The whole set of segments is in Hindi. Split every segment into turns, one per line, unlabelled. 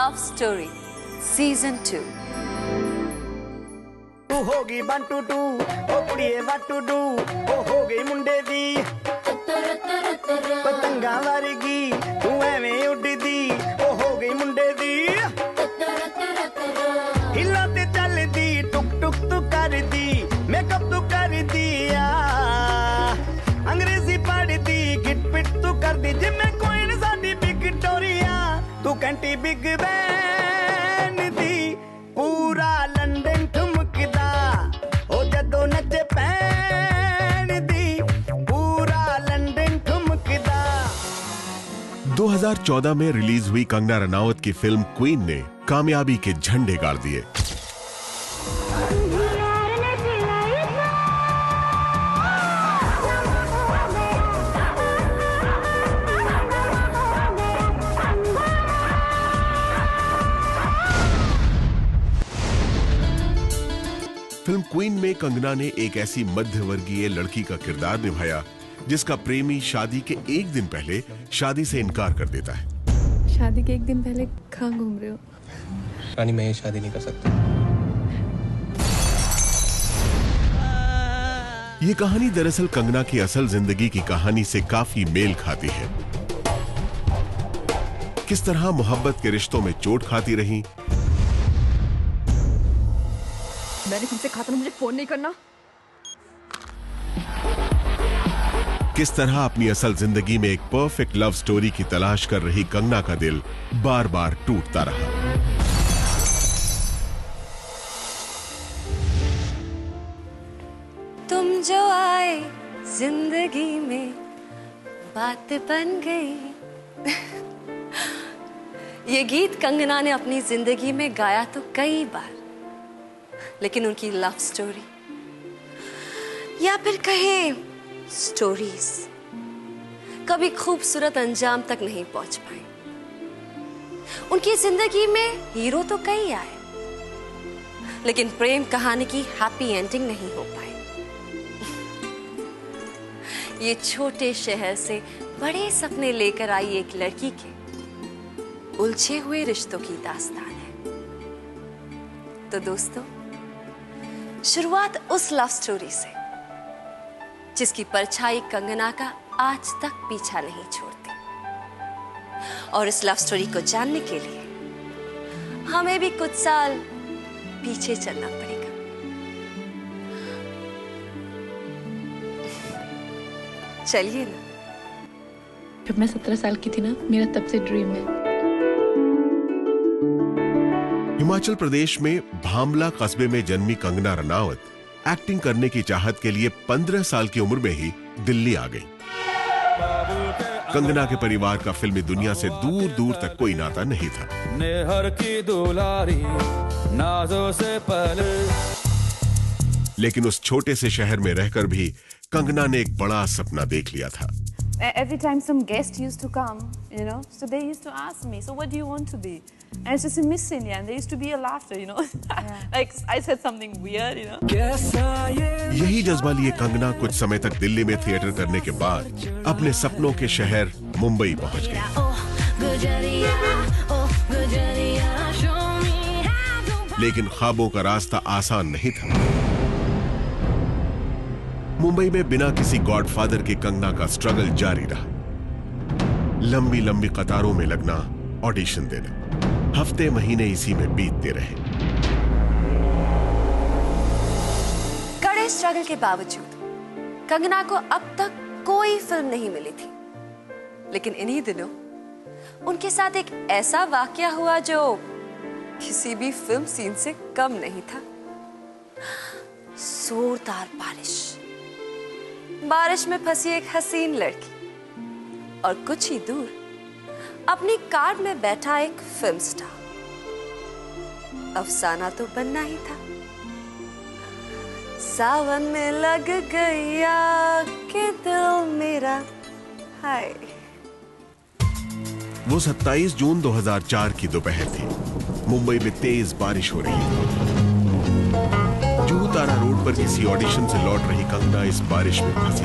Love story season 2।
तू होगी 1 2 2 ओ कुड़िए what to do ओ हो गई मुंडे दी पतंगा वर्गी तू एवें उड़दी ओ हो गई मुंडे दी हिला ते चल दी टुक टुक तू कर दी मेकअप तू कर दिया अंग्रेजी पढ़ दी गिट पिट तू कर दी जिम्मे कोई न साडी विक्टोरिया तू कंटी बिग बैन दी पूरा लंदन ठुमकदा ओ जदों नचे पैन दी पूरा लंदन ठुमकदा।
2014 में रिलीज हुई कंगना रनावत की फिल्म क्वीन ने कामयाबी के झंडे गाड़ दिए। फिल्म क्वीन में कंगना ने एक ऐसी मध्यवर्गीय लड़की का किरदार निभाया जिसका प्रेमी शादी के एक दिन पहले शादी से इनकार कर देता है।
शादी के एक दिन पहले कहाँ घूम रहे हो?
रानी, मैं ये शादी नहीं कर सकता।
ये कहानी दरअसल कंगना की असल जिंदगी की कहानी से काफी मेल खाती है। किस तरह मोहब्बत के रिश्तों में चोट खाती रही,
मैंने तुमसे कहा था मुझे फोन नहीं करना।
किस तरह अपनी असल जिंदगी में एक परफेक्ट लव स्टोरी की तलाश कर रही कंगना का दिल बार बार टूटता रहा।
तुम जो आए जिंदगी में बात बन गई। ये गीत कंगना ने अपनी जिंदगी में गाया तो कई बार, लेकिन उनकी लव स्टोरी या फिर कहें स्टोरीज कभी खूबसूरत अंजाम तक नहीं पहुंच पाई। उनकी जिंदगी में हीरो तो कई आए, लेकिन प्रेम कहानी की हैप्पी एंडिंग नहीं हो पाई। ये छोटे शहर से बड़े सपने लेकर आई एक लड़की के उलझे हुए रिश्तों की दास्तान है। तो दोस्तों, शुरुआत उस लव स्टोरी से जिसकी परछाई कंगना का आज तक पीछा नहीं छोड़ती। और इस लव स्टोरी को जानने के लिए हमें भी कुछ साल पीछे चलना पड़ेगा। चलिए ना।
जब मैं 17 साल की थी ना, मेरा तब से ड्रीम है।
हिमाचल प्रदेश में भामला कस्बे में जन्मी कंगना रनावत एक्टिंग करने की चाहत के लिए 15 साल की उम्र में ही दिल्ली आ गई। कंगना के परिवार का फिल्मी दुनिया से दूर दूर तक कोई नाता नहीं था।
नेहर की दुलारी नाजों से पहले।
लेकिन उस छोटे से शहर में रहकर भी कंगना ने एक बड़ा सपना देख लिया था।
Every time some guest used to come, you know, so they used to ask me, so what do you want to be? And it's just a Miss India, and there used to be a laughter, you know. Like I said something weird, you know.
यही जज्बा लिए कंगना कुछ समय तक दिल्ली में थिएटर करने के बाद अपने सपनों के शहर मुंबई पहुंच गई। लेकिन ख्वाबों का रास्ता आसान नहीं था। मुंबई में बिना किसी गॉडफादर के कंगना का स्ट्रगल जारी रहा। लंबी लंबी कतारों में लगना, ऑडिशन देना, हफ्ते महीने इसी में बीतते रहे।
कड़े स्ट्रगल के बावजूद कंगना को अब तक कोई फिल्म नहीं मिली थी। लेकिन इन्हीं दिनों उनके साथ एक ऐसा वाकया हुआ जो किसी भी फिल्म सीन से कम नहीं था। जोरदार बारिश में फंसी एक हसीन लड़की और कुछ ही दूर अपनी कार में बैठा एक फिल्म स्टार। अफसाना तो बनना ही था। सावन में लग गया कि दिल मेरा। हाय।
वो 27 जून 2004 की दोपहर थी। मुंबई में तेज बारिश हो रही थी। जुहू तारा रोड पर किसी ऑडिशन से लौट रही कंगना इस बारिश में फंसी।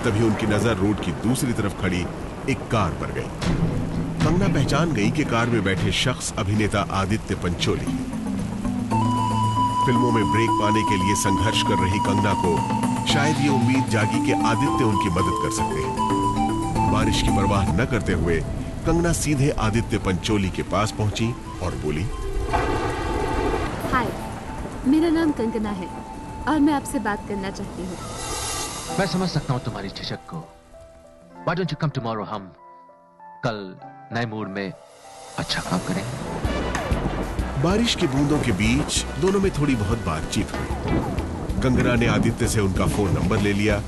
तभी उनकी नजर रोड की दूसरी तरफ खड़ी एक कार पर गई। कंगना पहचान गई कि कार में बैठे शख्स अभिनेता आदित्य पंचोली। फिल्मों में ब्रेक पाने के लिए संघर्ष कर रही कंगना को शायद ये उम्मीद जागी कि आदित्य उनकी मदद कर सकते हैं। बारिश की परवाह न करते हुए कंगना सीधे आदित्य पंचोली के पास पहुंची और बोली,
हाय, मेरा नाम कंगना है और मैं आपसे बात करना चाहती हूँ।
मैं समझ सकता हूँ तुम्हारी झिझक को। Why don't you come tomorrow? हम कल नए मूड में अच्छा काम करें।
बारिश की बूंदों के बीच दोनों में थोड़ी बहुत बातचीत हुई। कंगना ने आदित्य से उनका फोन नंबर ले लिया।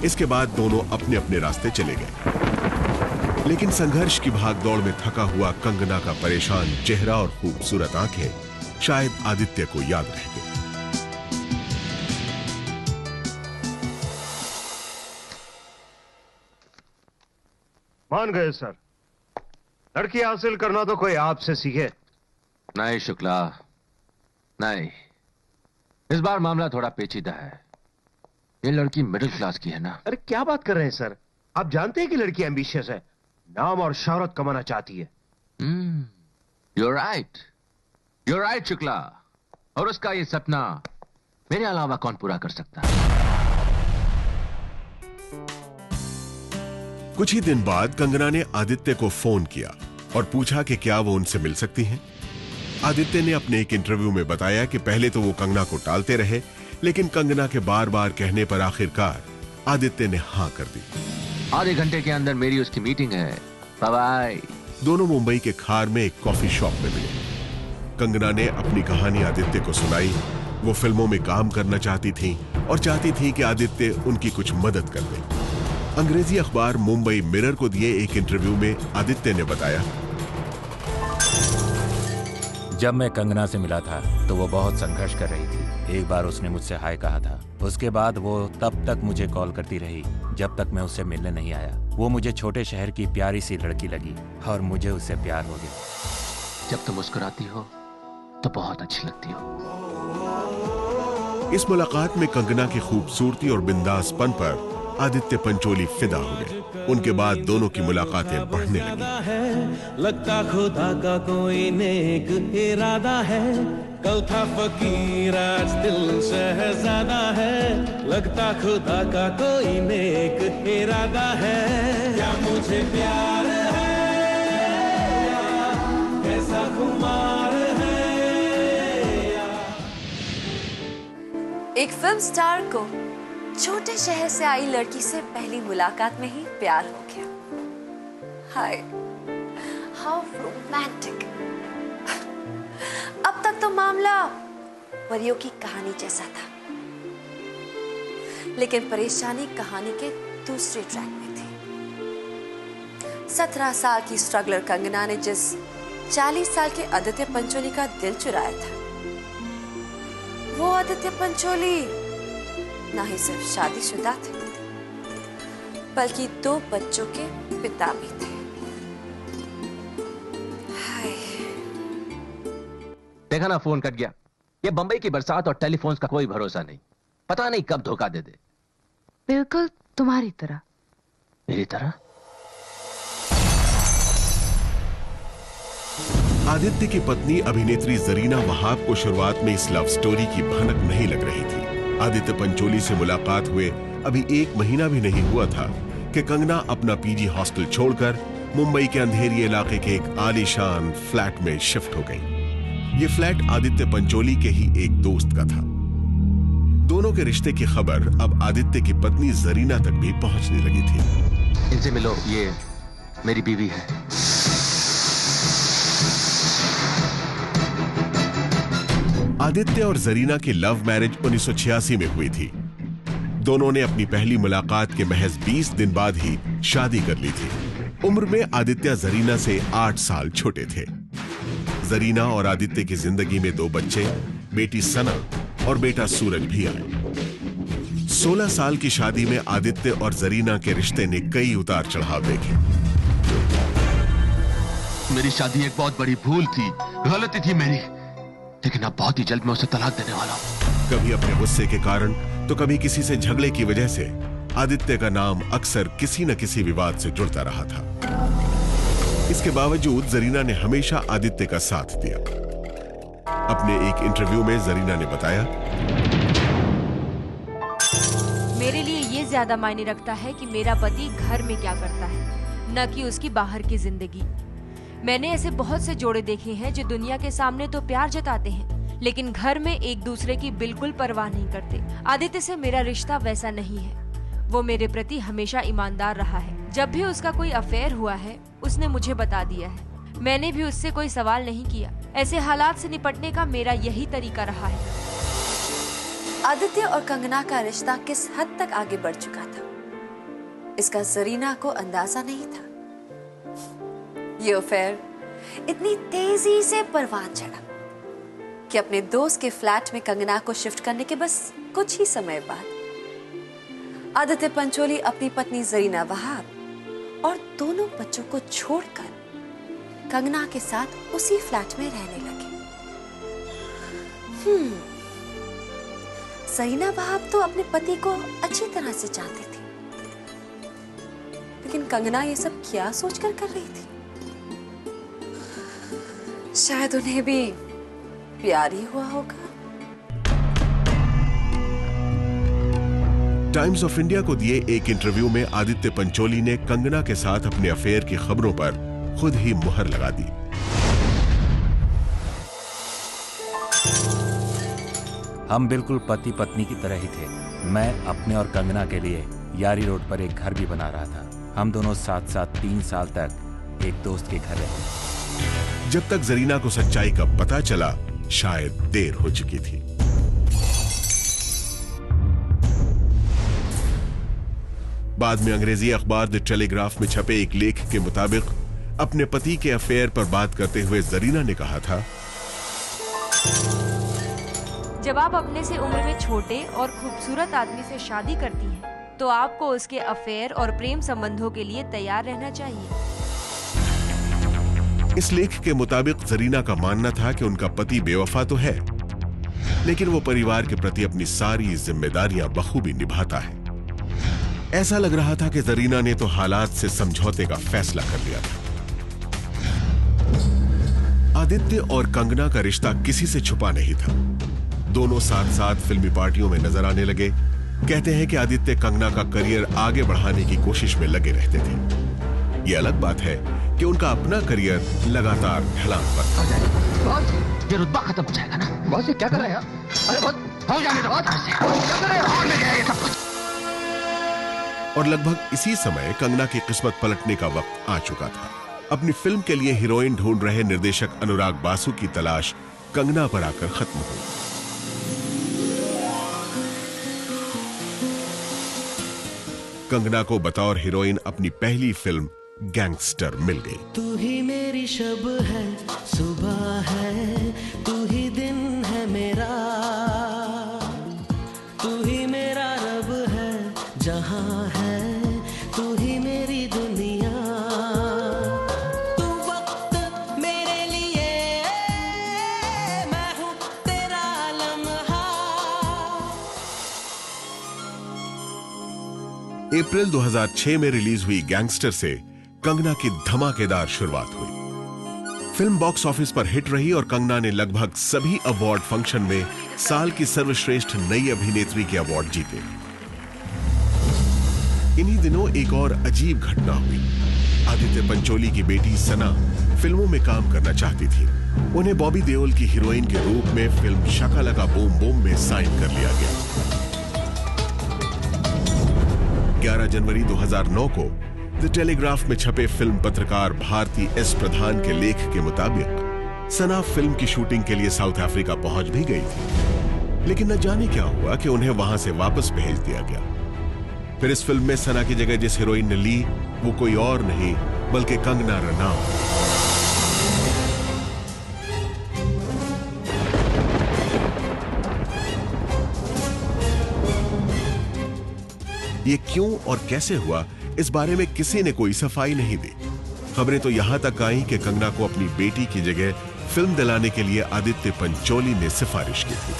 इसके बाद दोनों अपने अपने रास्ते चले गए। लेकिन संघर्ष की भागदौड़ में थका हुआ कंगना का परेशान चेहरा और खूबसूरत आंखें शायद आदित्य को याद रह गए।
मान गए सर। लड़की हासिल करना तो कोई आपसे सीखे।
नहीं शुक्ला, नहीं। इस बार मामला थोड़ा पेचीदा है। ये लड़की मिडिल क्लास की है ना।
अरे क्या बात कर रहे हैं सर? आप जानते हैं कि लड़की एम्बिशियस है, नाम और शोहरत कमाना चाहती है।
You're right. You're right Shukla. और उसका ये सपना मेरे अलावा कौन पूरा कर सकता है?
कुछ ही दिन बाद कंगना ने आदित्य को फोन किया और पूछा कि क्या वो उनसे मिल सकती हैं। आदित्य ने अपने एक इंटरव्यू में बताया कि पहले तो वो कंगना को टालते रहे, लेकिन कंगना के बार बार कहने पर आखिरकार आदित्य ने हां कर दी।
आधे घंटे के अंदर मेरी उसकी मीटिंग है। Bye bye.
दोनों मुंबई के खार में एक कॉफी शॉप में मिले। कंगना ने अपनी कहानी आदित्य को सुनाई। वो फिल्मों में काम करना चाहती थी और चाहती थी कि आदित्य उनकी कुछ मदद कर दे। अंग्रेजी अखबार मुंबई मिरर को दिए एक इंटरव्यू में आदित्य ने बताया,
जब मैं कंगना से मिला था तो वो बहुत संघर्ष कर रही थी। एक बार उसने मुझसे हाय कहा था। उसके बाद वो तब तक मुझे कॉल करती रही जब तक मैं उससे मिलने नहीं आया। वो मुझे छोटे शहर की प्यारी सी लड़की लगी और मुझे उससे प्यार हो गया।
जब तुम मुस्कुराती हो तो बहुत अच्छी लगती हो।
इस मुलाकात में कंगना की खूबसूरती और बिंदासपन पर आदित्य पंचोली फिदा हो गए। उनके बाद दोनों की मुलाकातें बढ़ने लगी।
लगता खुदा का कोई नेक इरादा है, कल था फकीर आज दिल शहजादा है। लगता खुदा का कोई नेक इरादा है, क्या मुझे प्यार है या कैसा खुमार है या।
एक फिल्म स्टार को छोटे शहर से आई लड़की से पहली मुलाकात में ही प्यार हो गया। हाय, हाउ रोमांटिक। अब तक तो मामला परियों की कहानी जैसा था, लेकिन परेशानी कहानी के दूसरे ट्रैक में थी। 17 साल की स्ट्रगलर कंगना ने जिस 40 साल के आदित्य पंचोली का दिल चुराया था, वो आदित्य पंचोली ना ही सिर्फ शादीशुदा थे, बल्कि 2 बच्चों के पिता भी थे। हाय।
देखा ना, फोन कट गया। ये बंबई की बरसात और टेलीफोन का कोई भरोसा नहीं, पता नहीं कब धोखा दे दे।
बिल्कुल तुम्हारी तरह।
मेरी तरह?
आदित्य की पत्नी अभिनेत्री जरीना वहाब को शुरुआत में इस लव स्टोरी की भनक नहीं लग रही थी। आदित्य पंचोली से मुलाकात हुए अभी 1 महीना भी नहीं हुआ था कि कंगना अपना पीजी हॉस्टल छोड़कर मुंबई के अंधेरी इलाके के एक आलीशान फ्लैट में शिफ्ट हो गई। ये फ्लैट आदित्य पंचोली के ही एक दोस्त का था। दोनों के रिश्ते की खबर अब आदित्य की पत्नी जरीना तक भी पहुंचने लगी थी।
इनसे मिलो, ये मेरी बीवी है।
आदित्य और जरीना की लव मैरिज 1986 में हुई थी। दोनों ने अपनी पहली मुलाकात के महज 20 दिन बाद ही शादी कर ली थी। उम्र में आदित्य जरीना से 8 साल छोटे थे। जरीना और आदित्य की जिंदगी में 2 बच्चे, बेटी सना और बेटा सूरज भी आए। 16 साल की शादी में आदित्य और जरीना के रिश्ते ने कई उतार चढ़ाव देखे।
मेरी शादी एक बहुत बड़ी भूल थी, गलती थी मेरी, लेकिन अब बहुत ही जल्द मैं उसे तलाक देने वाला हूं।
कभी अपने गुस्से के कारण तो कभी किसी से झगड़े की वजह से आदित्य का नाम अक्सर किसी न किसी विवाद से जुड़ता रहा था। इसके बावजूद जरीना ने हमेशा आदित्य का साथ दिया। अपने एक इंटरव्यू में जरीना ने बताया,
मेरे लिए ये ज्यादा मायने रखता है कि मेरा पति घर में क्या करता है, न कि उसकी बाहर की जिंदगी। मैंने ऐसे बहुत से जोड़े देखे हैं जो दुनिया के सामने तो प्यार जताते हैं, लेकिन घर में एक दूसरे की बिल्कुल परवाह नहीं करते। आदित्य से मेरा रिश्ता वैसा नहीं है। वो मेरे प्रति हमेशा ईमानदार रहा है। जब भी उसका कोई अफेयर हुआ है, उसने मुझे बता दिया है। मैंने भी उससे कोई सवाल नहीं किया। ऐसे हालात से निपटने का मेरा यही तरीका रहा है।
आदित्य और कंगना का रिश्ता किस हद तक आगे बढ़ चुका था, इसका जरीना को अंदाजा नहीं था। ये अफेयर इतनी तेजी से परवान चढ़ा कि अपने दोस्त के फ्लैट में कंगना को शिफ्ट करने के बस कुछ ही समय बाद आदित्य पंचोली अपनी पत्नी जरीना वहाब और दोनों बच्चों को छोड़कर कंगना के साथ उसी फ्लैट में रहने लगे। जरीना वहाब तो अपने पति को अच्छी तरह से जानती थी, लेकिन कंगना ये सब क्या सोचकर कर रही थी? शायद उन्हें भी प्यार ही हुआ होगा।
टाइम्स ऑफ इंडिया को दिए एक इंटरव्यू में आदित्य पंचोली ने कंगना के साथ अपने अफेयर की खबरों पर खुद ही मुहर लगा दी।
हम बिल्कुल पति पत्नी की तरह ही थे। मैं अपने और कंगना के लिए यारी रोड पर एक घर भी बना रहा था। हम दोनों साथ साथ 3 साल तक एक दोस्त के घर रहे।
जब तक जरीना को सच्चाई का पता चला, शायद देर हो चुकी थी। बाद में अंग्रेजी अखबार द टेलीग्राफ में छपे एक लेख के मुताबिक अपने पति के अफेयर पर बात करते हुए जरीना ने कहा था,
जब आप अपने से उम्र में छोटे और खूबसूरत आदमी से शादी करती हैं, तो आपको उसके अफेयर और प्रेम संबंधों के लिए तैयार रहना चाहिए।
इस लेख के मुताबिक जरीना का मानना था कि उनका पति बेवफा तो है, लेकिन वो परिवार के प्रति अपनी सारी जिम्मेदारियां बखूबी निभाता है। ऐसा लग रहा था कि जरीना ने तो हालात से समझौते का फैसला कर लिया था। आदित्य और कंगना का रिश्ता किसी से छुपा नहीं था। दोनों साथ साथ फिल्मी पार्टियों में नजर आने लगे। कहते हैं कि आदित्य कंगना का करियर आगे बढ़ाने की कोशिश में लगे रहते थे। ये अलग बात है कि उनका अपना करियर लगातार ढलान पर था।
ये रुतबा खत्म हो जाएगा ना? बॉस ये क्या कर रहे हैं? अरे बॉस हो जाने दो। क्या कर रहे हो? में गया ये सब कुछ।
और लगभग इसी समय कंगना की किस्मत पलटने का वक्त आ चुका था। अपनी फिल्म के लिए हीरोइन ढूंढ रहे निर्देशक अनुराग बासु की तलाश कंगना पर आकर खत्म हुई। कंगना को बतौर हीरोइन अपनी पहली फिल्म गैंगस्टर मिल गई।
तू ही मेरी शब है, सुबह है, तू ही दिन है मेरा, तू ही मेरा रब है, जहां है तू ही मेरी दुनिया, तू वक्त मेरे लिए, मैं हूं तेरा लम्हा।
अप्रैल 2006 में रिलीज हुई गैंगस्टर से कंगना की धमाकेदार शुरुआत हुई। फिल्म बॉक्स ऑफिस पर हिट रही और कंगना ने लगभग सभी अवार्ड फंक्शन में साल की सर्वश्रेष्ठ नई अभिनेत्री के अवार्ड जीते। इन्हीं दिनों एक और अजीब घटना हुई। आदित्य पंचोली की बेटी सना फिल्मों में काम करना चाहती थी। उन्हें बॉबी देओल की हीरोइन के रूप में फिल्म शाका लाका बूम बूम में साइन कर लिया गया। 11 जनवरी 2009 को द टेलीग्राफ में छपे फिल्म पत्रकार भारती एस प्रधान के लेख के मुताबिक सना फिल्म की शूटिंग के लिए साउथ अफ्रीका पहुंच भी गई थी, लेकिन न जाने क्या हुआ कि उन्हें वहां से वापस भेज दिया गया। फिर इस फिल्म में सना की जगह जिस हीरोइन ने ली वो कोई और नहीं बल्कि कंगना रनौत। ये क्यों और कैसे हुआ, इस बारे में किसी ने कोई सफाई नहीं दी। खबरें तो यहां तक आई कि कंगना को अपनी बेटी की जगह फिल्म दिलाने के लिए आदित्य पंचोली ने सिफारिश की थी।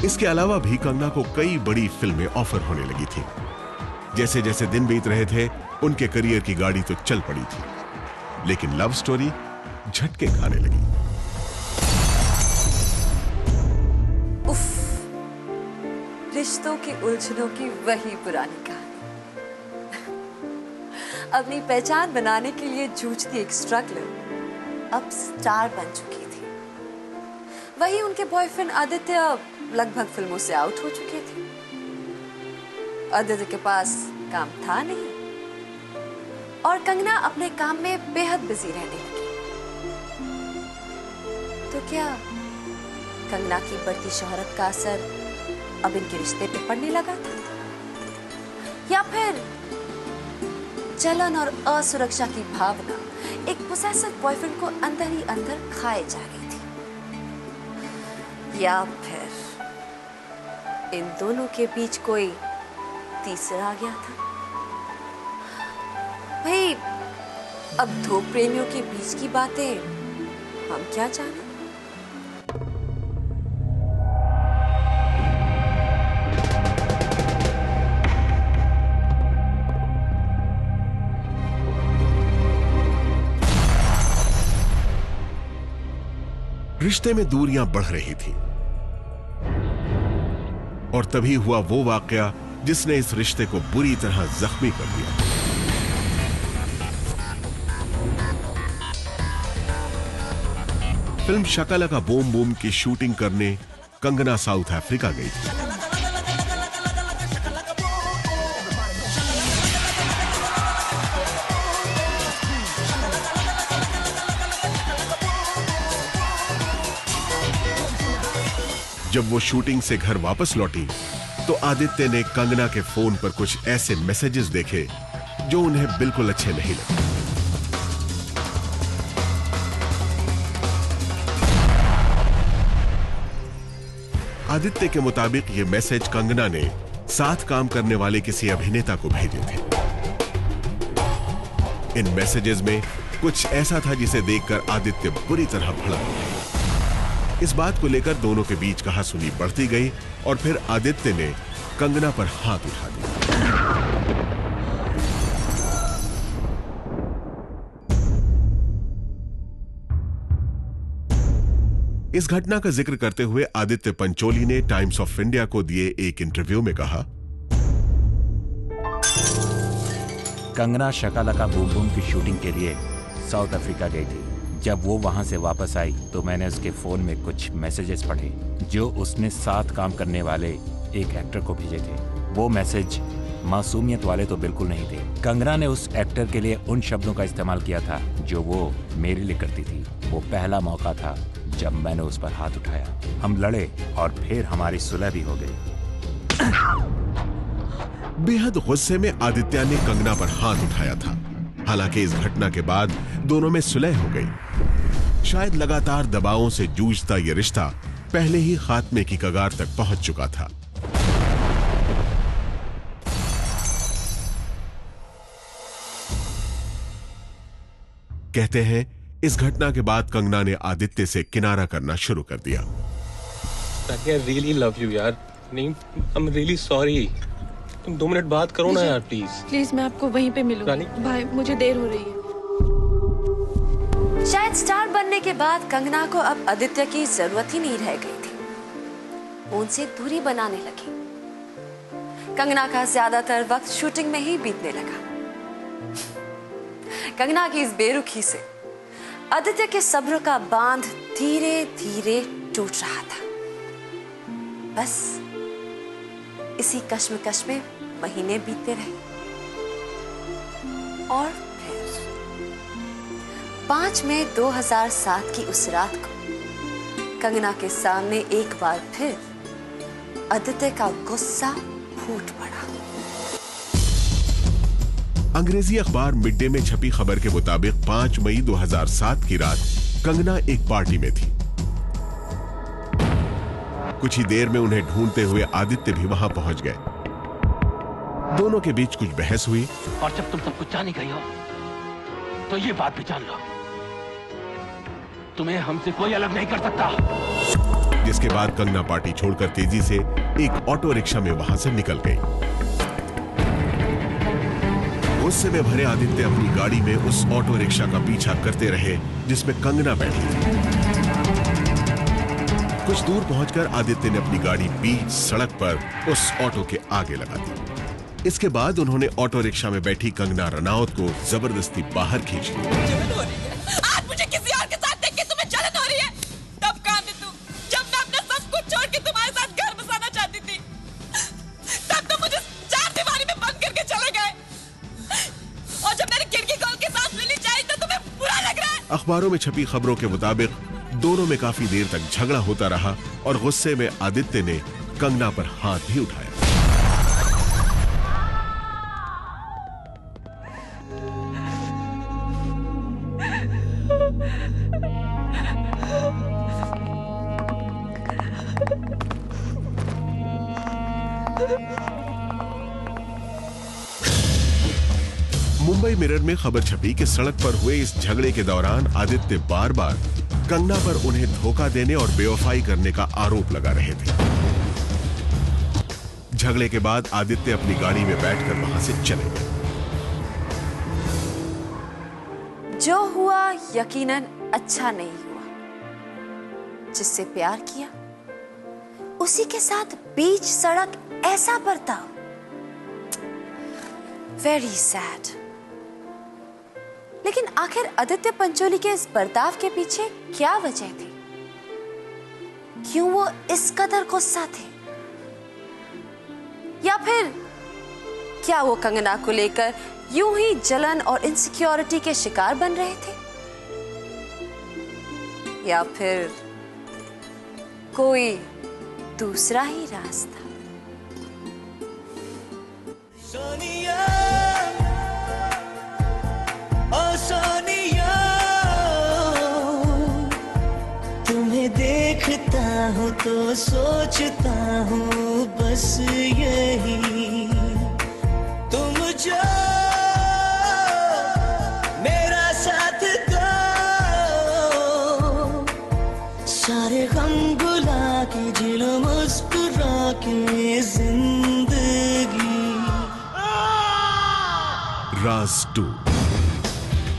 इसके अलावा भी कंगना को कई बड़ी फिल्में ऑफर होने लगी थी। जैसे जैसे दिन बीत रहे थे, उनके करियर की गाड़ी तो चल पड़ी थी, लेकिन लव स्टोरी झटके खाने लगी।
उफ, रिश्तों की उलझनों की वही पुरानी कहानी। अपनी पहचान बनाने के लिए जूझती एक स्ट्रगलर अब स्टार बन चुकी थी। वही उनके बॉयफ्रेंड आदित्य लगभग फिल्मों से आउट हो चुके थे। आदित्य के पास काम था नहीं और कंगना अपने काम में बेहद बिजी रहने लगी। तो क्या कंगना की बढ़ती शोहरत का असर अब इनके रिश्ते पे पड़ने लगा था, या फिर जलन और असुरक्षा की भावना एक पोसेसिव बॉयफ्रेंड को अंदर ही अंदर खाए जा रही थी, या फिर इन दोनों के बीच कोई तीसरा आ गया था। भाई, अब दो प्रेमियों के बीच की बातें हम क्या जाने।
रिश्ते में दूरियां बढ़ रही थी और तभी हुआ वो वाकया जिसने इस रिश्ते को बुरी तरह जख्मी कर दिया। फिल्म शकालका बूम बूम की शूटिंग करने कंगना साउथ अफ्रीका गई थी। जब वो शूटिंग से घर वापस लौटी तो आदित्य ने कंगना के फोन पर कुछ ऐसे मैसेजेस देखे जो उन्हें बिल्कुल अच्छे नहीं लगे। आदित्य के मुताबिक ये मैसेज कंगना ने साथ काम करने वाले किसी अभिनेता को भेजे थे। इन मैसेजेस में कुछ ऐसा था जिसे देखकर आदित्य बुरी तरह भड़क गया। इस बात को लेकर दोनों के बीच कहासुनी बढ़ती गई और फिर आदित्य ने कंगना पर हाथ उठा दिया। इस घटना का जिक्र करते हुए आदित्य पंचोली ने टाइम्स ऑफ इंडिया को दिए एक इंटरव्यू में कहा,
कंगना शकालका बूम बूम की शूटिंग के लिए साउथ अफ्रीका गई थी। जब वो वहां से वापस आई तो मैंने उसके फोन में कुछ मैसेजेस पढ़े जो उसने साथ काम करने वाले एक एक्टर को भेजे थे। वो मैसेज मासूमियत वाले तो बिल्कुल नहीं थे। कंगना ने उस एक्टर के लिए उन शब्दों का इस्तेमाल किया था जो वो मेरे लिए करती थी। वो पहला मौका था जब मैंने उस पर हाथ उठाया। हम लड़े और फिर हमारी सुलह भी हो गई।
बेहद गुस्से में आदित्य ने कंगना पर हाथ उठाया था। हालांकि इस घटना के बाद दोनों में सुलह हो गई। शायद लगातार दबावों से जूझता यह रिश्ता पहले ही खात्मे की कगार तक पहुंच चुका था। कहते हैं इस घटना के बाद कंगना ने आदित्य से किनारा करना शुरू कर दिया।
I really love you यार। नहीं, I'm really sorry। तुम 2 मिनट बात करो ना यार, प्लीज।
प्लीज मैं आपको वहीं पे मिलूंगी। भाई मुझे देर हो रही है।
शायद स्टार बनने के बाद कंगना को अब आदित्य की जरूरत ही नहीं रह गई थी। उनसे दूरी बनाने लगी। कंगना का ज्यादातर वक्त शूटिंग में ही बीतने लगा। कंगना की इस बेरुखी से आदित्य के सब्र का बांध धीरे धीरे टूट रहा था। बस इसी कश्मकश में महीने बीतते रहे और फिर 5 मई 2007 की उस रात को कंगना के सामने एक बार फिर आदित्य का गुस्सा फूट पड़ा।
अंग्रेजी अखबार मिड डे में छपी खबर के मुताबिक 5 मई 2007 की रात कंगना एक पार्टी में थी। कुछ ही देर में उन्हें ढूंढते हुए आदित्य भी वहां पहुंच गए। दोनों के बीच कुछ बहस हुई
और जब तुम सब कुछ जान ही गई हो तो ये बात भी जान लो, तुम्हें हमसे कोई अलग नहीं कर सकता।
जिसके बाद कंगना पार्टी छोड़कर तेजी से एक ऑटो रिक्शा में वहां से निकल गई। गुस्से में भरे आदित्य अपनी गाड़ी में उस ऑटो रिक्शा का पीछा करते रहे जिसमें कंगना बैठी थी। कुछ दूर पहुंचकर आदित्य ने अपनी गाड़ी बीच सड़क पर उस ऑटो के आगे लगा दी। इसके बाद उन्होंने ऑटो रिक्शा में बैठी कंगना रनौत को जबरदस्ती बाहर खींच लिया।
आज मुझे किसी और के साथ देख के तुम्हें जलन हो रही है। तब कहाँ थे तुम जब मैं अपना सब कुछ छोड़ के तुम्हारे साथ घर बसाना चाहती थी? तब तो मुझे चार दीवारी में बंद करके चले गए। और जब मैंने खिड़की खोल के सांस लेनी चाहिए तो तुम्हें बुरा लग रहा है।
अखबारों में छपी खबरों के मुताबिक दोनों में काफी देर तक झगड़ा होता रहा और गुस्से में आदित्य ने कंगना पर हाथ भी उठाया। मुंबई मिरर में खबर छपी कि सड़क पर हुए इस झगड़े के दौरान आदित्य बार बार कंगना पर उन्हें धोखा देने और बेवफाई करने का आरोप लगा रहे थे। झगड़े के बाद आदित्य अपनी गाड़ी में बैठकर वहां से चले गए।
जो हुआ यकीनन अच्छा नहीं हुआ। जिससे प्यार किया उसी के साथ बीच सड़क ऐसा बर्ताव, वेरी सैड। लेकिन आखिर आदित्य पंचोली के इस बर्ताव के पीछे क्या वजह थी? क्यों वो इस कदर गुस्सा थे? या फिर क्या वो कंगना को लेकर यूं ही जलन और इनसिक्योरिटी के शिकार बन रहे थे? या फिर कोई दूसरा ही रास्ता?
सोनिया, ओ सोनिया, तुम्हें देखता हूँ तो सोचता हूँ बस यही, तुम जो मेरा साथ दो, सारे गम भुला के जिलो मुस्कुरा के जिंदगी।
राज 2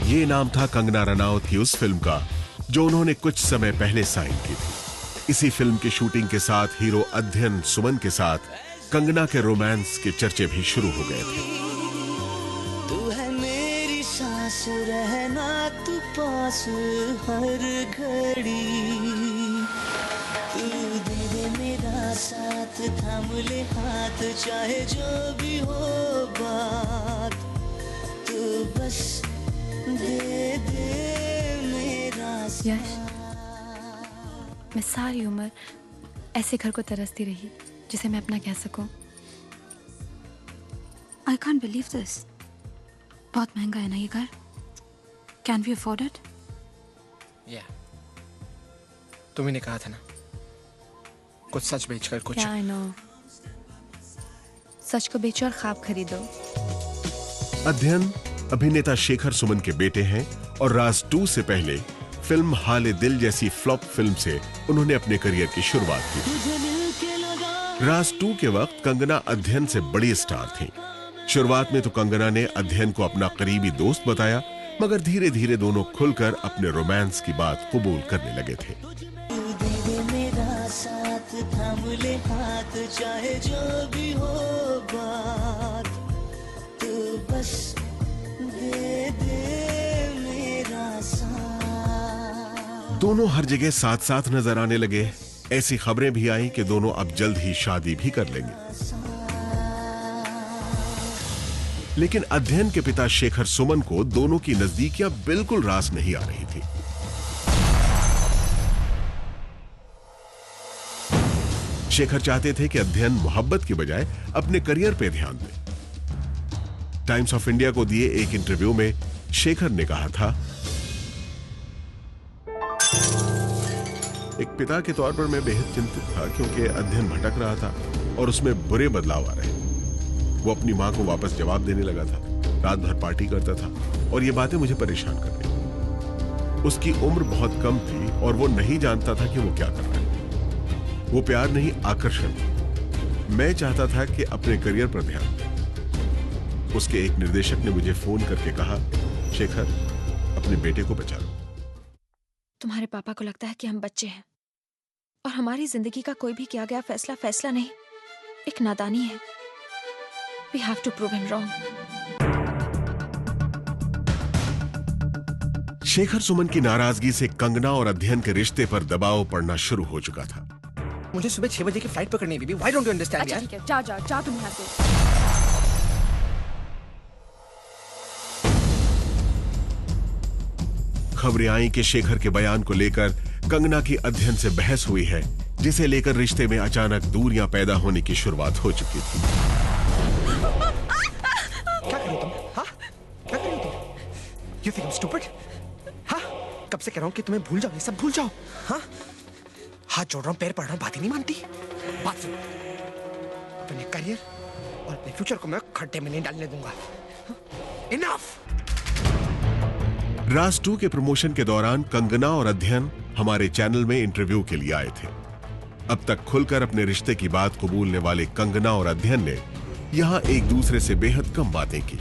ये नाम था कंगना रनौत की उस फिल्म का जो उन्होंने कुछ समय पहले साइन की थी। इसी फिल्म की शूटिंग के साथ हीरो अध्ययन सुमन के साथ कंगना के रोमांस के चर्चे भी शुरू हो गए थे।
तू है मेरी सांस, रहना तू पास हर घड़ी, तू दे दे मेरा साथ, थाम ले हाथ, चाहे जो भी हो बात, तू बस दे दे मेरा साथ।
मैं सारी उम्र ऐसे घर को तरसती रही जिसे मैं अपना कह सकूं। I can't believe this. बहुत महंगा है ना ये घर? Can we afford it?
Yeah. तुम्ही ने कहा था ना, कुछ सच बेचकर कुछ।
Yeah, I know. सच को बेचो और ख्वाब खरीदो।
अध्ययन अभिनेता शेखर सुमन के बेटे हैं और राज 2 से पहले फिल्म हाले दिल जैसी फ्लॉप फिल्म से उन्होंने अपने करियर की शुरुआत की थी। राज 2 के वक्त कंगना अध्ययन से बड़ी स्टार थी। शुरुआत में तो कंगना ने अध्ययन को अपना करीबी दोस्त बताया, मगर धीरे धीरे दोनों खुलकर अपने रोमांस की बात कबूल करने लगे थे।
मेरा साथ, थाम ले हाथ, चाहे जो भी हो बात, तू बस दे दे मेरा साथ।
दोनों हर जगह साथ साथ नजर आने लगे। ऐसी खबरें भी आई कि दोनों अब जल्द ही शादी भी कर लेंगे। लेकिन अध्ययन के पिता शेखर सुमन को दोनों की नजदीकियां बिल्कुल रास नहीं आ रही थी। शेखर चाहते थे कि अध्ययन मोहब्बत की बजाय अपने करियर पे ध्यान दे। टाइम्स ऑफ इंडिया को दिए एक इंटरव्यू में शेखर ने कहा था, एक पिता के तौर पर मैं बेहद चिंतित था क्योंकि अध्ययन भटक रहा था और उसमें बुरे बदलाव आ रहे। वो अपनी मां को वापस जवाब देने लगा था, रात भर पार्टी करता था और ये बातें मुझे परेशान कर रही। उसकी उम्र बहुत कम थी और वो नहीं जानता था कि वो क्या कर रहा है। वो प्यार नहीं, आकर्षण। मैं चाहता था कि अपने करियर पर ध्यान। उसके एक निर्देशक ने मुझे फोन करके कहा, शेखर, अपने बेटे को बचा लो।
तुम्हारे पापा को लगता है कि हम बच्चे हैं और हमारी जिंदगी का कोई भी किया गया फैसला फैसला नहीं, एक नादानी है। We have to prove him wrong.
Shekhar Suman की नाराजगी से कंगना और अध्ययन के रिश्ते पर दबाव पड़ना शुरू हो चुका था।
मुझे सुबह 6 बजे की फ्लाइट पकड़नी है baby. Why don't you understand?
अच्छा ठीक है, जा तुम यहाँ से।
खबरें आई कि शेखर के बयान को लेकर कंगना की अध्ययन से बहस हुई है, जिसे लेकर रिश्ते में अचानक दूरियां पैदा होने की शुरुआत हो चुकी थी।
क्या कर रही हो तुम? हाँ? क्या कर रही हो तुम? You think I'm stupid? हाँ? कब से कह रहा हूँ कि तुम्हें भूल जाओ, ये सब भूल जाओ। हाँ? हाथ जोड़ रहा हूँ, पैर पड़ रहा हूँ, बात ही नहीं मानती। बात सुन, अपने करियर और अपने फ्यूचर को मैं खड्डे में नहीं डालने दूंगा। Enough!
राज 2 के प्रमोशन के दौरान कंगना और अध्ययन हमारे चैनल में इंटरव्यू के लिए आए थे। अब तक खुलकर अपने रिश्ते की बात कबूलने वाले कंगना और अध्ययन ने यहां एक दूसरे से बेहद कम बातें की।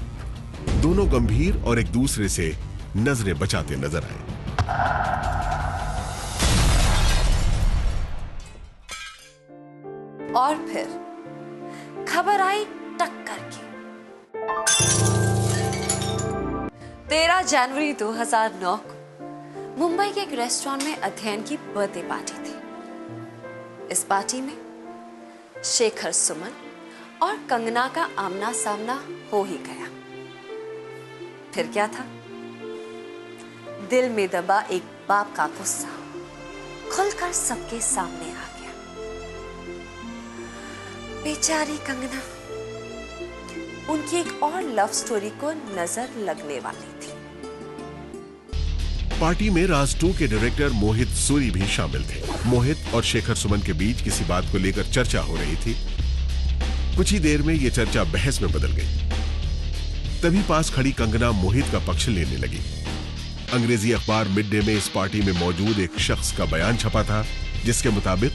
दोनों गंभीर और एक दूसरे से नजरें बचाते नजर आए।
और फिर खबर आई टक्कर की। 13 जनवरी 2009 को मुंबई के एक रेस्टोरेंट में अध्ययन की बर्थडे पार्टी थी। इस पार्टी में शेखर सुमन और कंगना का आमना सामना हो ही गया। फिर क्या था? दिल में दबा एक बाप का गुस्सा खुलकर सबके सामने आ गया। बेचारी कंगना, उनकी एक और लव स्टोरी को नजर लगने वाली थी।
पार्टी में राज 2 के डायरेक्टर मोहित सूरी भी शामिल थे। मोहित और शेखर सुमन के बीच किसी बात को लेकर चर्चा हो रही थी। कुछ ही देर में यह चर्चा बहस में बदल गई। तभी पास खड़ी कंगना मोहित का पक्ष लेने लगी। अंग्रेजी अखबार मिड डे में इस पार्टी में मौजूद एक शख्स का बयान छपा था, जिसके मुताबिक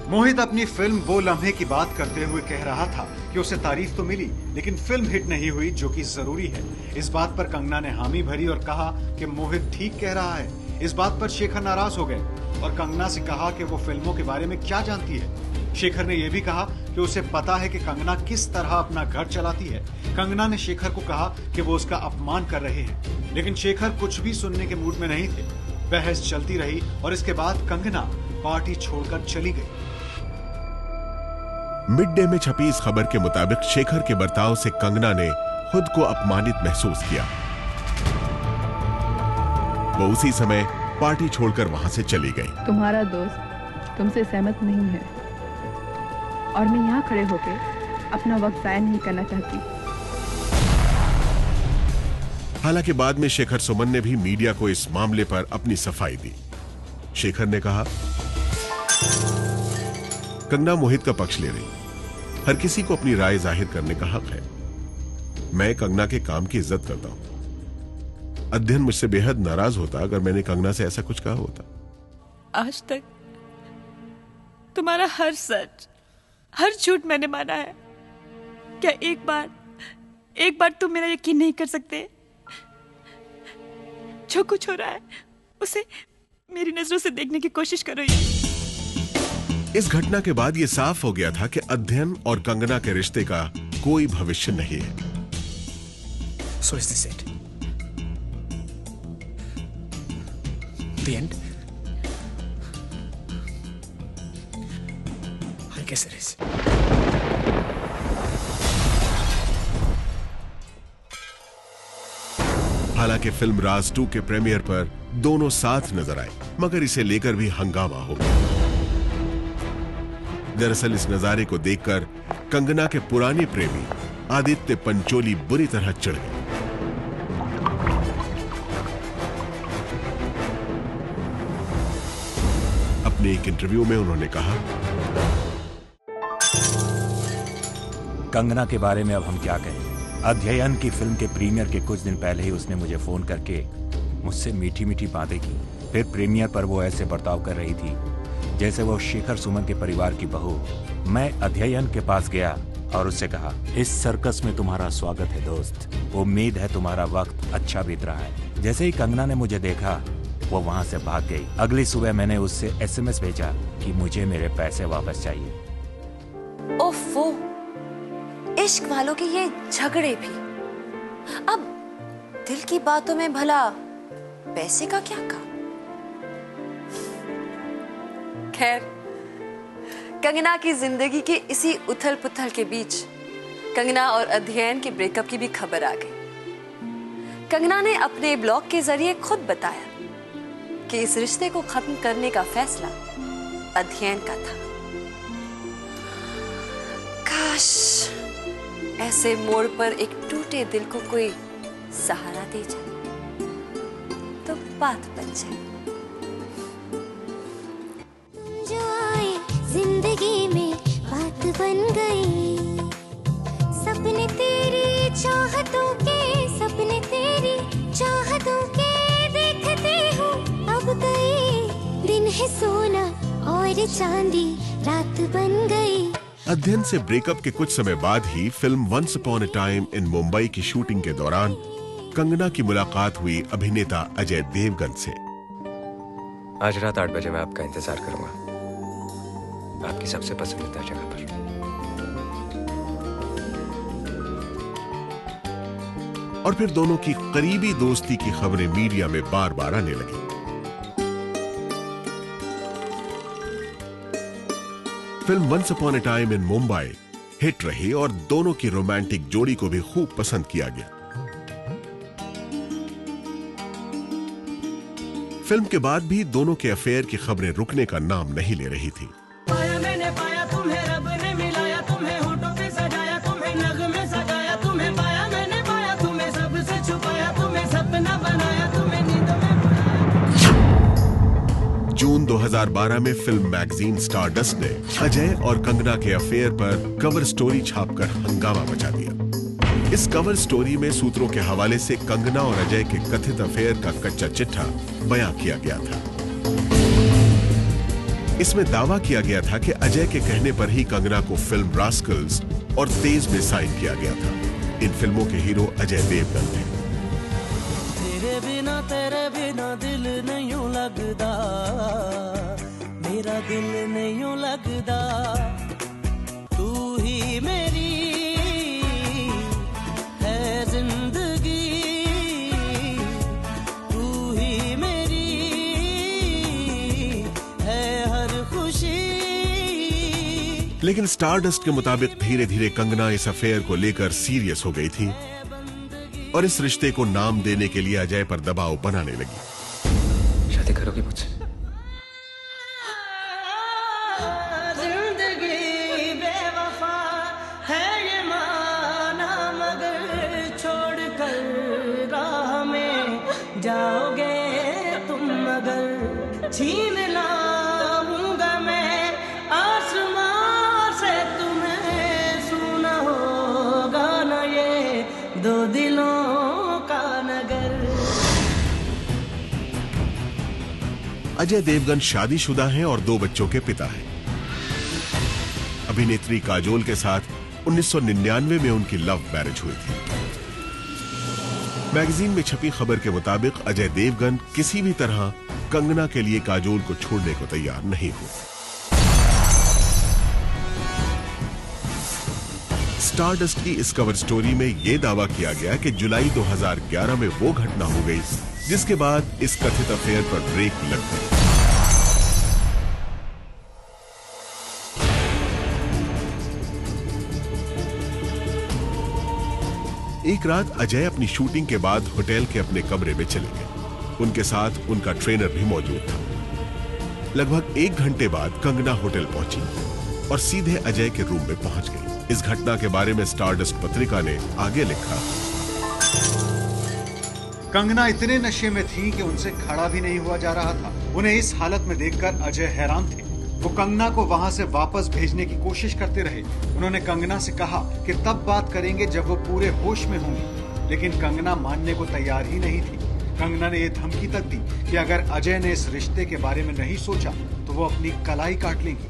मोहित अपनी फिल्म वो लम्हे की बात करते हुए कह रहा था कि उसे तारीफ तो मिली, लेकिन फिल्म हिट नहीं हुई, जो कि जरूरी है। इस बात पर कंगना ने हामी भरी और कहा कि मोहित ठीक कह रहा है। इस बात पर शेखर नाराज हो गए और कंगना से कहा कि वो फिल्मों के बारे में क्या जानती है। शेखर ने यह भी कहा कि उसे पता है कि कंगना किस तरह अपना घर चलाती है। कंगना ने शेखर को कहा कि वो उसका अपमान कर रहे हैं, लेकिन शेखर कुछ भी सुनने के मूड में नहीं थे। बहस चलती रही और इसके बाद कंगना पार्टी छोड़कर चली गई।
मिड डे में छपी इस खबर के मुताबिक शेखर के बर्ताव से कंगना ने खुद को अपमानित महसूस किया। वो उसी समय पार्टी छोड़कर वहां से चली गई।
तुम्हारा दोस्त तुमसे सहमत नहीं है और मैं यहाँ खड़े होकर अपना वक्त जाया नहीं करना चाहती।
हालांकि बाद में शेखर सुमन ने भी मीडिया को इस मामले पर अपनी सफाई दी। शेखर ने कहा, कंगना मोहित का पक्ष ले रही। हर किसी को अपनी राय जाहिर करने का हक है। मैं कंगना के काम की इज्जत करता हूं। अध्ययन मुझसे बेहद नाराज होता अगर मैंने कंगना से ऐसा कुछ कहा होता।
आज तक तुम्हारा हर सच, हर झूठ मैंने माना है। क्या एक बार तुम मेरा यकीन नहीं कर सकते? जो कुछ हो रहा है उसे मेरी नजरों से देखने की कोशिश करो।
इस घटना के बाद यह साफ हो गया था कि अध्ययन और कंगना के रिश्ते का कोई भविष्य नहीं है।
So is this it? The end? I guess it is.
हालांकि फिल्म राज 2 के प्रीमियर पर दोनों साथ नजर आए, मगर इसे लेकर भी हंगामा हो गया। दरअसल इस नजारे को देखकर कंगना के पुराने प्रेमी आदित्य पंचोली बुरी तरह चिढ़ गए। अपने एक इंटरव्यू में उन्होंने कहा,
कंगना के बारे में अब हम क्या कहें। अध्ययन की फिल्म के प्रीमियर के कुछ दिन पहले ही उसने मुझे फोन करके मुझसे मीठी मीठी बातें की। फिर प्रीमियर पर वो ऐसे बर्ताव कर रही थी जैसे वो शेखर सुमन के परिवार की बहू। मैं अध्ययन के पास गया और उससे कहा, इस सर्कस में तुम्हारा स्वागत है दोस्त, उम्मीद है तुम्हारा वक्त अच्छा बीत रहा है। जैसे ही कंगना ने मुझे देखा वो वहां से भाग गई। अगली सुबह मैंने उससे SMS भेजा कि मुझे मेरे पैसे वापस चाहिए।
ओफो, इश्क वालों के ये झगड़े भी। अब दिल की बातों में भला पैसे का क्या काम? खैर, कंगना की जिंदगी के इसी उथल पुथल के बीच कंगना और अध्ययन के ब्रेकअप की भी खबर आ गई। कंगना ने अपने ब्लॉग के जरिए खुद बताया कि इस रिश्ते को खत्म करने का फैसला अध्ययन का था। काश ऐसे मोड़ पर एक टूटे दिल को कोई सहारा दे जाए तो बात बन जाए।
जो आए जिंदगी में बात बन गई, सपने तेरी चाहतों के, सपने तेरी चाहतों के देखते हूँ अब गए। दिन है सोना और चांदी रात बन गई।
अध्ययन से ब्रेकअप के कुछ समय बाद ही film once upon a time in Mumbai की शूटिंग के दौरान कंगना की मुलाकात हुई अभिनेता अजय देवगन से।
आज रात 8 बजे मैं आपका इंतजार करूंगा, आपकी सबसे पसंदीदा जगह पर।
और फिर दोनों की करीबी दोस्ती की खबरें मीडिया में बार बार आने लगी। Film once upon a time in Mumbai hit रही और दोनों की रोमांटिक जोड़ी को भी खूब पसंद किया गया। फिल्म के बाद भी दोनों के अफेयर की खबरें रुकने का नाम नहीं ले रही थी।
पाया मैंने पाया तुम्हें, रब ने मिलाया तुम्हें, होठों पे सजाया तुम्हें, नगमे सजाया तुम्हें, पाया मैंने पाया तुम्हें, सबसे छुपाया तुम्हें, सपना बनाया तुम्हें, नींद में बुलाया।
जून 2012 में फिल्म मैगजीन स्टारडस्ट ने अजय और कंगना के अफेयर पर कवर स्टोरी छापकर हंगामा मचा दिया। इस कवर स्टोरी में सूत्रों के हवाले से कंगना और अजय के कथित अफेयर का कच्चा चिट्ठा बयां किया गया था। इसमें दावा किया गया था कि अजय के कहने पर ही कंगना को फिल्म रास्कल्स और तेज में साइन किया गया था। इन फिल्मों के हीरो अजय देवगन थे।
तेरे बिना दिल नहीं लगदा, मेरा दिल नहीं लगदा, तू ही मेरी है जिंदगी, तू ही मेरी है हर खुशी।
लेकिन स्टारडस्ट के मुताबिक धीरे धीरे कंगना इस अफेयर को लेकर सीरियस हो गई थी और इस रिश्ते को नाम देने के लिए अजय पर दबाव बनाने लगी।
शादी करोगी मुझसे?
जिंदगी बेवफा है ये माना, मगर छोड़ कर राह में जाओगे तुम, मगर छीन लाऊंगा मैं आसमां से तुम्हें, सुना होगा ना ये दो दिलों का नगर।
अजय देवगन शादीशुदा हैं और 2 बच्चों के पिता हैं। अभिनेत्री काजोल के साथ 1999 में उनकी लव मैरिज हुई थी। मैगजीन में छपी खबर के मुताबिक अजय देवगन किसी भी तरह कंगना के लिए काजोल को छोड़ने को तैयार नहीं हुए। स्टारडस्ट की इस कवर स्टोरी में यह दावा किया गया कि जुलाई 2011 में वो घटना हो गई जिसके बाद इस कथित अफेयर पर ब्रेक लग गई। एक रात अजय अपनी शूटिंग के बाद होटल के अपने कमरे में चले गए। उनके साथ उनका ट्रेनर भी मौजूद था। लगभग 1 घंटे बाद कंगना होटल पहुंची और सीधे अजय के रूम में पहुंच गई। इस घटना के बारे में स्टारडस्ट पत्रिका ने आगे लिखा,
कंगना इतने नशे में थी कि उनसे खड़ा भी नहीं हुआ जा रहा था। उन्हें इस हालत में देखकर अजय हैरान थे। वो कंगना को वहां से वापस भेजने की कोशिश करते रहे। उन्होंने कंगना से कहा कि तब बात करेंगे जब वो पूरे होश में होंगी, लेकिन कंगना मानने को तैयार ही नहीं थी। कंगना ने यह धमकी तक दी कि अगर अजय ने इस रिश्ते के बारे में नहीं सोचा तो वो अपनी कलाई काट लेंगी।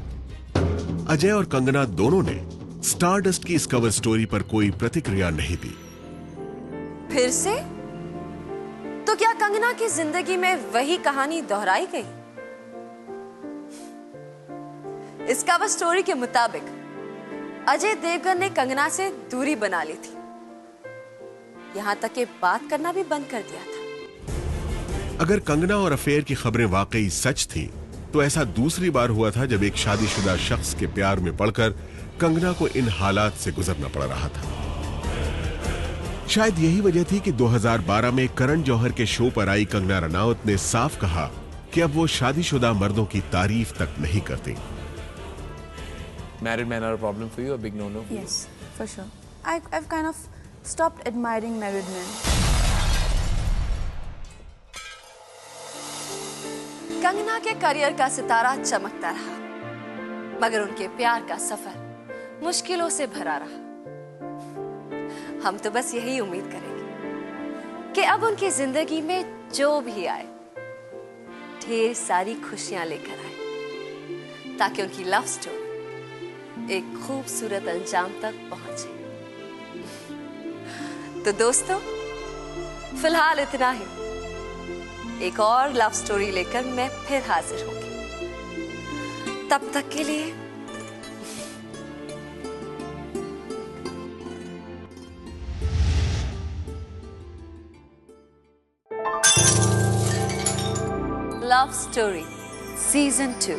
अजय और कंगना दोनों ने स्टारडस्ट की इस कवर स्टोरी पर कोई प्रतिक्रिया नहीं दी।
फिर से? तो क्या कंगना की जिंदगी में वही कहानी दोहराई गई? इस कवर स्टोरी के मुताबिक अजय देवगन ने कंगना से दूरी बना ली थी, यहां तक कि बात करना भी बंद कर दिया था।
अगर कंगना और अफेयर की खबरें वाकई सच थी तो ऐसा दूसरी बार हुआ था जब एक शादीशुदा शख्स के प्यार में पड़कर कंगना को इन हालात से गुजरना पड़ रहा था। शायद यही वजह थी कि 2012 में करण जौहर के शो पर आई कंगना रनावत ने साफ कहा कि अब वो शादीशुदा मर्दों की तारीफ तक नहीं करती।
Married men are a problem for you, a big no-no?
Yes, for sure. I've kind of stopped admiring married men.
Kangana के करियर का सितारा चमकता रहा, मगर उनके प्यार का सफर मुश्किलों से भरा रहा। हम तो बस यही उम्मीद करेंगे कि अब उनकी जिंदगी में जो भी आए ढेर सारी खुशियां लेकर आए, ताकि उनकी लव स्टोरी एक खूबसूरत अंजाम तक पहुंचे। तो दोस्तों, फिलहाल इतना ही। एक और लव स्टोरी लेकर मैं फिर हाजिर होंगी। तब तक के लिए लव स्टोरी सीजन 2